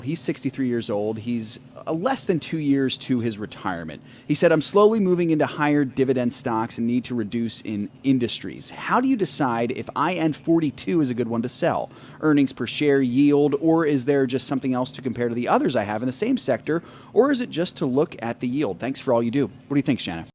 He's 63 years old. He's less than 2 years to his retirement. He said, I'm slowly moving into higher dividend stocks and need to reduce in industries. How do you decide if IN 42 is a good one to sell? Earnings per share, yield, or is there just something else to compare to the others I have in the same sector? Or is it just to look at the yield? Thanks for all you do. What do you think, Shanna?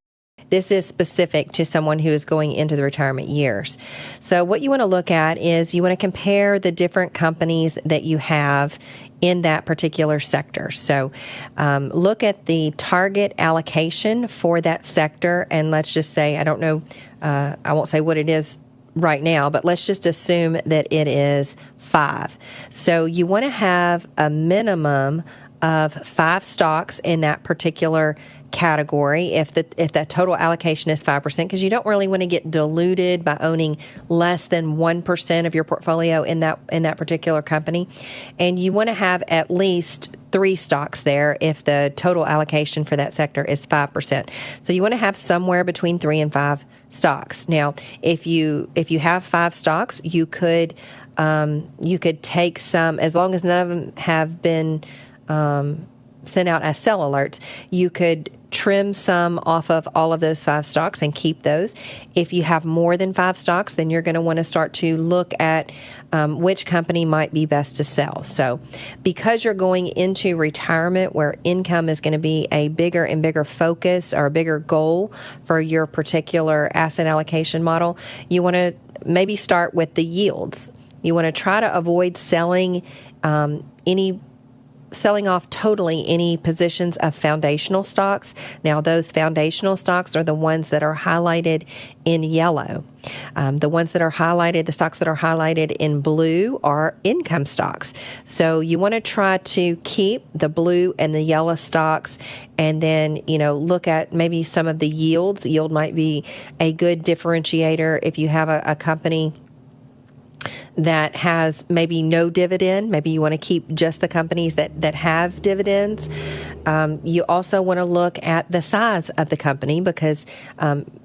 This is specific to someone who is going into the retirement years. So what you want to look at is you want to compare the different companies that you have in that particular sector. So look at the target allocation for that sector. And let's just say, I don't know, I won't say what it is right now, but let's just assume that it is 5. So you want to have a minimum of 5 stocks in that particular category if that total allocation is 5%, because you don't really want to get diluted by owning less than 1% of your portfolio in that particular company. And you want to have at least 3 stocks there if the total allocation for that sector is 5%. So you want to have somewhere between 3 and 5 stocks. Now, if you have 5 stocks, you could take some, as long as none of them have been sent out as sell alerts, you could trim some off of all of those 5 stocks and keep those. If you have more than 5 stocks, then you're going to want to start to look at which company might be best to sell. So because you're going into retirement where income is going to be a bigger and bigger focus or a bigger goal for your particular asset allocation model, you want to maybe start with the yields. You want to try to avoid selling off totally any positions of foundational stocks. Now, those foundational stocks are the ones that are highlighted in yellow. The ones that are highlighted, the stocks that are highlighted in blue are income stocks. So you want to try to keep the blue and the yellow stocks and then, look at maybe some of the yields. Yield might be a good differentiator if you have a company that has maybe no dividend. Maybe you want to keep just the companies that have dividends. You also want to look at the size of the company because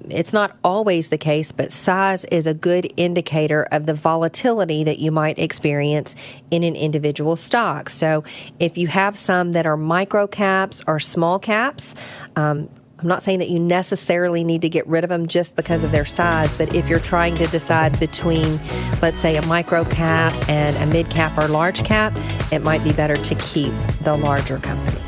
it's not always the case, but size is a good indicator of the volatility that you might experience in an individual stock. So if you have some that are micro caps or small caps, I'm not saying that you necessarily need to get rid of them just because of their size, but if you're trying to decide between, let's say, a micro cap and a mid cap or large cap, it might be better to keep the larger company.